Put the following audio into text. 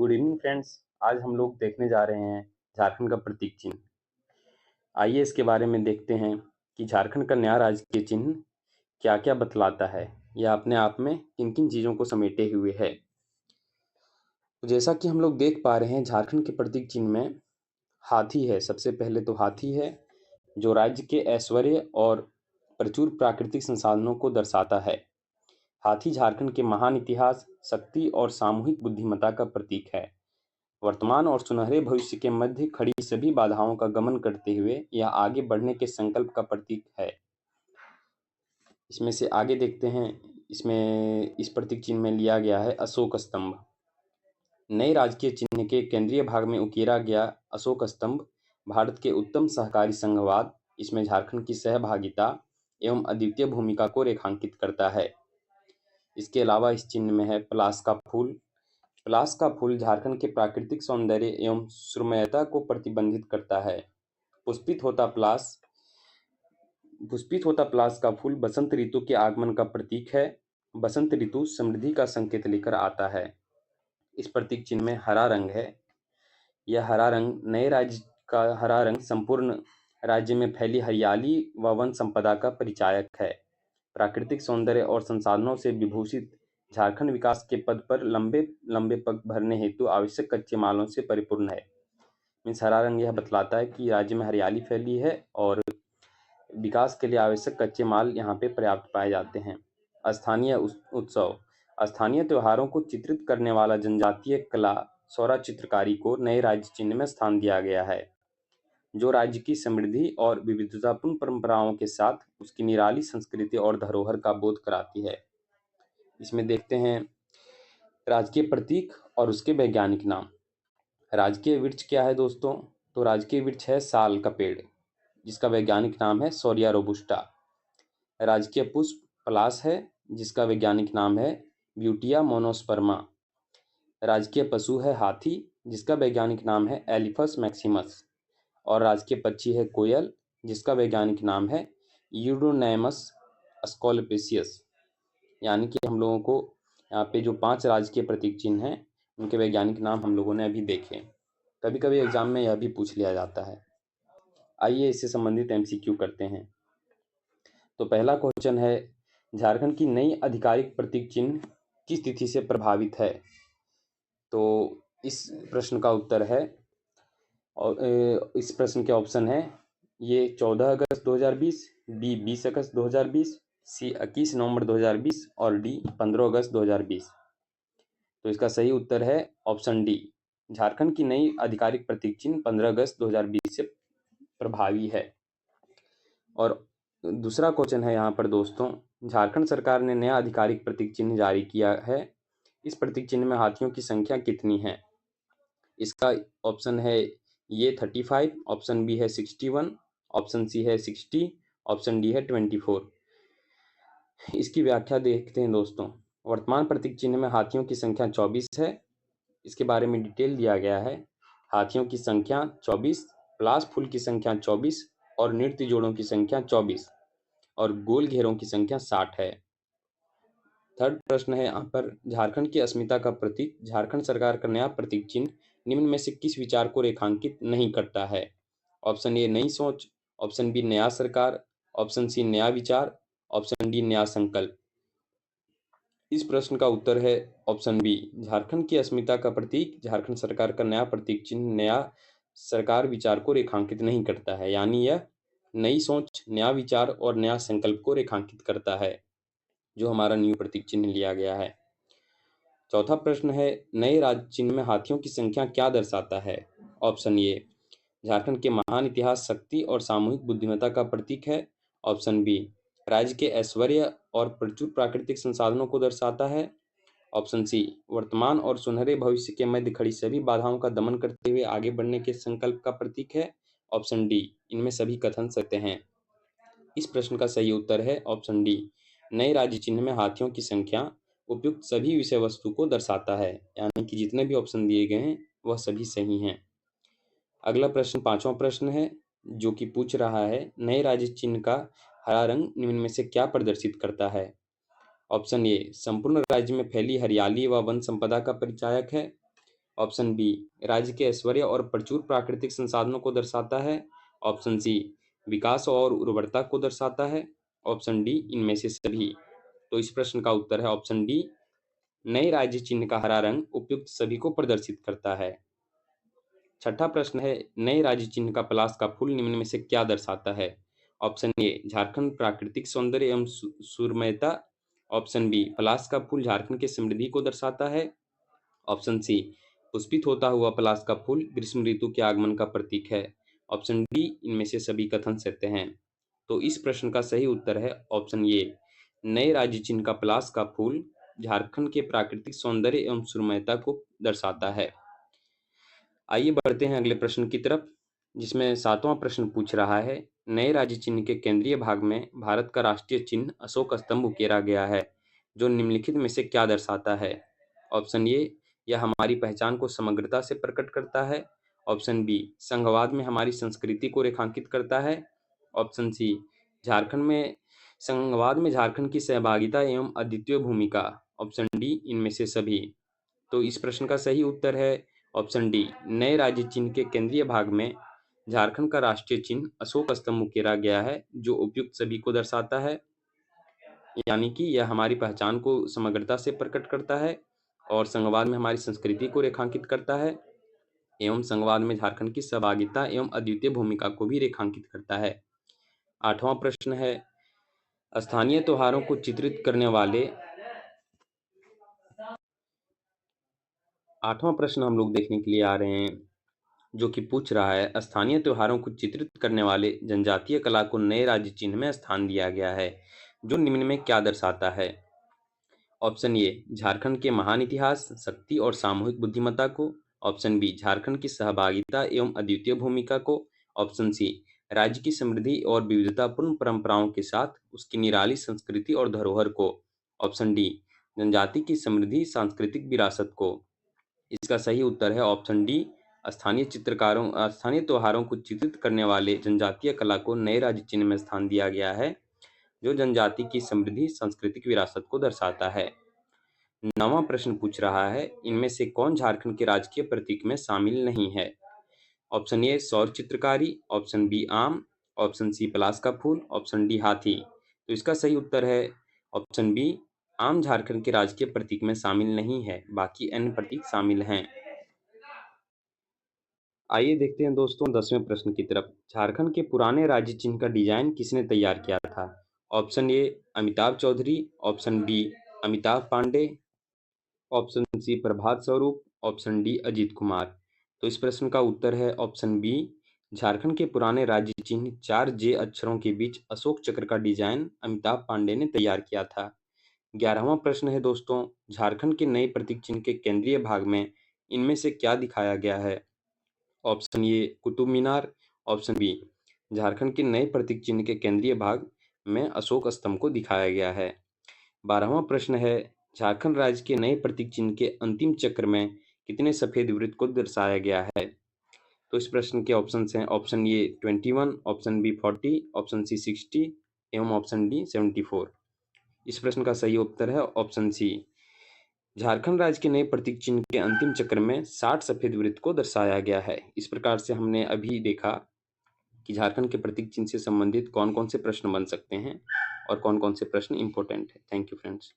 Good evening friends. आज हम लोग देखने जा रहे हैं झारखंड का प्रतीक चिन्ह। आइए इसके बारे में देखते हैं कि झारखंड का नया राजकीय चिन्ह क्या क्या बतलाता है। यह अपने आप में किन किन चीज़ों को समेटे हुए है। तो जैसा कि हम लोग देख पा रहे हैं, झारखंड के प्रतीक चिन्ह में हाथी है। सबसे पहले तो हाथी है, जो राज्य के ऐश्वर्य और प्रचुर प्राकृतिक संसाधनों को दर्शाता है। हाथी झारखंड के महान इतिहास, शक्ति और सामूहिक बुद्धिमत्ता का प्रतीक है। वर्तमान और सुनहरे भविष्य के मध्य खड़ी सभी बाधाओं का गमन करते हुए यह आगे बढ़ने के संकल्प का प्रतीक है। इसमें से आगे देखते हैं। इसमें इस प्रतीक चिन्ह में लिया गया है अशोक स्तंभ। नए राजकीय चिन्ह के केंद्रीय भाग में उकेरा गया अशोक स्तंभ भारत के उत्तम सहकारी संघवाद, इसमें झारखंड की सहभागिता एवं अद्वितीय भूमिका को रेखांकित करता है। इसके अलावा इस चिन्ह में है पलाश का फूल। पलाश का फूल झारखंड के प्राकृतिक सौंदर्य एवं सुरम्यता को प्रतिबंधित करता है। पुष्पित होता पलाश का फूल बसंत ऋतु के आगमन का प्रतीक है। बसंत ऋतु समृद्धि का संकेत लेकर आता है। इस प्रतीक चिन्ह में हरा रंग है। यह हरा रंग नए राज्य का हरा रंग संपूर्ण राज्य में फैली हरियाली व वन संपदा का परिचायक है। प्राकृतिक सौंदर्य और संसाधनों से विभूषित झारखंड विकास के पद पर लंबे लंबे पग भरने हेतु आवश्यक कच्चे मालों से परिपूर्ण है। मीन्स हरा रंग यह बतलाता है कि राज्य में हरियाली फैली है और विकास के लिए आवश्यक कच्चे माल यहाँ पे पर्याप्त पाए जाते हैं। स्थानीय उत्सव। स्थानीय त्योहारों को चित्रित करने वाला जनजातीय कला सौरा चित्रकारी को नए राज्य चिन्ह में स्थान दिया गया है, जो राज्य की समृद्धि और विविधतापूर्ण परंपराओं के साथ उसकी निराली संस्कृति और धरोहर का बोध कराती है। इसमें देखते हैं राजकीय प्रतीक और उसके वैज्ञानिक नाम। राजकीय वृक्ष क्या है दोस्तों? तो राजकीय वृक्ष है साल का पेड़, जिसका वैज्ञानिक नाम है सोरिया रोबुस्टा। राजकीय पुष्प पलाश है, जिसका वैज्ञानिक नाम है ब्यूटिया मोनोस्पर्मा। राजकीय पशु है हाथी, जिसका वैज्ञानिक नाम है एलिफस मैक्सिमस। और राजकीय पक्षी है कोयल, जिसका वैज्ञानिक नाम है यूडोनैमस स्कॉलपेसियस। यानी कि हम लोगों को यहाँ पे जो 5 राजकीय प्रतीक चिन्ह हैं, उनके वैज्ञानिक नाम हम लोगों ने अभी देखे। कभी कभी एग्जाम में यह भी पूछ लिया जाता है। आइए इससे संबंधित एमसीक्यू करते हैं। तो पहला क्वेश्चन है, झारखंड की नई आधिकारिक प्रतीक चिन्ह किस तिथि से प्रभावित है? तो इस प्रश्न का उत्तर है, और इस प्रश्न के ऑप्शन है ये 14 अगस्त 2020, बी 20 अगस्त 2020, सी 21 नवंबर 2020 और डी 15 अगस्त 2020। तो इसका सही उत्तर है ऑप्शन डी। झारखंड की नई आधिकारिक प्रतीक चिन्ह 15 अगस्त 2020 से प्रभावी है। और दूसरा क्वेश्चन है यहाँ पर दोस्तों, झारखंड सरकार ने नया आधिकारिक प्रतीक चिन्ह जारी किया है। इस प्रतीक चिन्ह में हाथियों की संख्या कितनी है? इसका ऑप्शन है ये 35, ऑप्शन बी है 61, ऑप्शन सी है 60, ऑप्शन डी है 24। इसकी व्याख्या देखते हैं दोस्तों। वर्तमान प्रतीक चिन्ह में हाथियों की संख्या 24 है। इसके बारे में डिटेल दिया गया है। हाथियों की संख्या 24, पलाश फूल की संख्या 24 और नृत्य जोड़ों की संख्या 24 और गोल घेरों की संख्या 60 है। थर्ड प्रश्न है यहाँ पर, झारखंड की अस्मिता का प्रतीक झारखंड सरकार का नया प्रतीक चिन्ह निम्न में से किस विचार को रेखांकित नहीं करता है? ऑप्शन ए नई सोच, ऑप्शन बी नया सरकार, ऑप्शन सी नया विचार, ऑप्शन डी नया संकल्प। इस प्रश्न का उत्तर है ऑप्शन बी। झारखंड की अस्मिता का प्रतीक झारखंड सरकार का नया प्रतीक चिन्ह नया सरकार विचार को रेखांकित नहीं करता है, यानी यह नई सोच, नया विचार और नया संकल्प को रेखांकित करता है, जो हमारा न्यू प्रतीक चिन्ह लिया गया है। चौथा प्रश्न है, नए राज्य चिन्ह में हाथियों की संख्या क्या दर्शाता है? ऑप्शन ए झारखंड के महान इतिहास, शक्ति और सामूहिक बुद्धिमत्ता का प्रतीक है। ऑप्शन बी राज्य के ऐश्वर्य और प्रचुर प्राकृतिक संसाधनों को दर्शाता है। ऑप्शन सी वर्तमान और सुनहरे भविष्य के मध्य खड़ी सभी बाधाओं का दमन करते हुए आगे बढ़ने के संकल्प का प्रतीक है। ऑप्शन डी इनमें सभी कथन सत्य हैं। इस प्रश्न का सही उत्तर है ऑप्शन डी। नए राज्य चिन्ह में हाथियों की संख्या उपयुक्त सभी विषय वस्तु को दर्शाता है, यानी कि जितने भी ऑप्शन दिए गए हैं वह सभी सही हैं। अगला प्रश्न पांचवा प्रश्न है, जो कि पूछ रहा है नए राज्य चिन्ह का हरा रंग निम्न में से क्या प्रदर्शित करता है? ऑप्शन ए संपूर्ण राज्य में फैली हरियाली व वन संपदा का परिचायक है। ऑप्शन बी राज्य के ऐश्वर्य और प्रचुर प्राकृतिक संसाधनों को दर्शाता है। ऑप्शन सी विकास और उर्वरता को दर्शाता है। ऑप्शन डी इनमें से सभी। तो इस प्रश्न का उत्तर है ऑप्शन डी, नए राज्य चिन्ह का हरा रंग उपयुक्त सभी को प्रदर्शित करता है। छठा प्रश्न है, नए राज्य चिन्ह का पलाश का फूल निम्न में से क्या दर्शाता है? ऑप्शन ए झारखंड प्राकृतिक सौंदर्य एवं सुरमयता। ऑप्शन बी पलाश का फूल झारखंड की समृद्धि को दर्शाता है। ऑप्शन सी पुष्पित होता हुआ पलाश का फूल ग्रीष्म ऋतु के आगमन का प्रतीक है। ऑप्शन डी इनमें से सभी कथन सत्य हैं। तो इस प्रश्न का सही उत्तर है ऑप्शन ए, नए राज्य चिन्ह का पलाश का फूल झारखंड के प्राकृतिक सौंदर्य एवं सुरमयता को दर्शाता है। आइए बढ़ते हैं अगले प्रश्न की तरफ, जिसमें सातवां प्रश्न पूछ रहा है, नए राज्य चिन्ह के केंद्रीय भाग में भारत का राष्ट्रीय चिन्ह अशोक स्तंभ उकेरा गया है, जो निम्नलिखित में से क्या दर्शाता है? ऑप्शन ए यह हमारी पहचान को समग्रता से प्रकट करता है। ऑप्शन बी संघवाद में हमारी संस्कृति को रेखांकित करता है। ऑप्शन सी झारखंड में संघवाद में झारखंड की सहभागिता एवं अद्वितीय भूमिका। ऑप्शन डी इनमें से सभी। तो इस प्रश्न का सही उत्तर है ऑप्शन डी, नए राज्य चिन्ह के केंद्रीय भाग में झारखंड का राष्ट्रीय चिन्ह अशोक स्तंभ उकेरा गया है, जो उपयुक्त सभी को दर्शाता है, यानी कि यह हमारी पहचान को समग्रता से प्रकट करता है और संघवाद में हमारी संस्कृति को रेखांकित करता है एवं संघवाद में झारखंड की सहभागिता एवं अद्वितीय भूमिका को भी रेखांकित करता है। आठवां प्रश्न है, स्थानीय त्योहारों को चित्रित करने वाले आठवां प्रश्न हम लोग देखने के लिए आ रहे हैं, जो कि पूछ रहा है, स्थानीय त्योहारों को चित्रित करने वाले जनजातीय कला को नए राज्य चिन्ह में स्थान दिया गया है, जो निम्न में क्या दर्शाता है? ऑप्शन ए झारखंड के महान इतिहास, शक्ति और सामूहिक बुद्धिमत्ता को। ऑप्शन बी झारखंड की सहभागिता एवं अद्वितीय भूमिका को। ऑप्शन सी राज्य की समृद्धि और विविधतापूर्ण परंपराओं के साथ उसकी निराली संस्कृति और धरोहर को। ऑप्शन डी जनजाति की समृद्धि सांस्कृतिक विरासत को। इसका सही उत्तर है ऑप्शन डी, स्थानीय त्योहारों को चित्रित करने वाले जनजातीय कला को नए राज्य चिन्ह में स्थान दिया गया है, जो जनजाति की समृद्धि सांस्कृतिक विरासत को दर्शाता है। नवां प्रश्न पूछ रहा है, इनमें से कौन झारखंड के राजकीय प्रतीक में शामिल नहीं है? ऑप्शन ए सौर चित्रकारी। ऑप्शन बी आम। ऑप्शन सी पलाश का फूल। ऑप्शन डी हाथी। तो इसका सही उत्तर है ऑप्शन बी, आम झारखंड के राजकीय प्रतीक में शामिल नहीं है, बाकी अन्य प्रतीक शामिल हैं। आइए देखते हैं दोस्तों 10वें प्रश्न की तरफ। झारखंड के पुराने राज्य चिन्ह का डिजाइन किसने तैयार किया था? Option A Amitabh Chaudhary. Option B Amitabh Pandey. Option C Prabhat Swaroop. Option D Ajit Kumar. तो इस प्रश्न का उत्तर है ऑप्शन बी, झारखंड के पुराने राज्य चिन्ह 4 जे अक्षरों के बीच अशोक चक्र का डिजाइन अमिताभ पांडे ने तैयार किया था। 11वां प्रश्न है दोस्तों, झारखंड के नए प्रतीक चिन्ह के केंद्रीय भाग में इनमें से क्या दिखाया गया है? Option A Qutub Minar. Option B Jharkhand के नए प्रतीक चिन्ह के केंद्रीय भाग में अशोक स्तंभ को दिखाया गया है। 12वां प्रश्न है, झारखंड राज्य के नए प्रतीक चिन्ह के अंतिम चक्र में कितने सफेद वृत्त को दर्शाया गया है? तो इस प्रश्न के ऑप्शन हैं option A 21, option B 40, option C 60 एवं ऑप्शन डी 74। इस प्रश्न का सही उत्तर है ऑप्शन सी, झारखंड राज्य के नए प्रतीक चिन्ह के अंतिम चक्र में 60 सफेद वृत्त को दर्शाया गया है। इस प्रकार से हमने अभी देखा कि झारखंड के प्रतीक चिन्ह से संबंधित कौन कौन से प्रश्न बन सकते हैं और कौन कौन से प्रश्न इंपॉर्टेंट है। Thank you friends.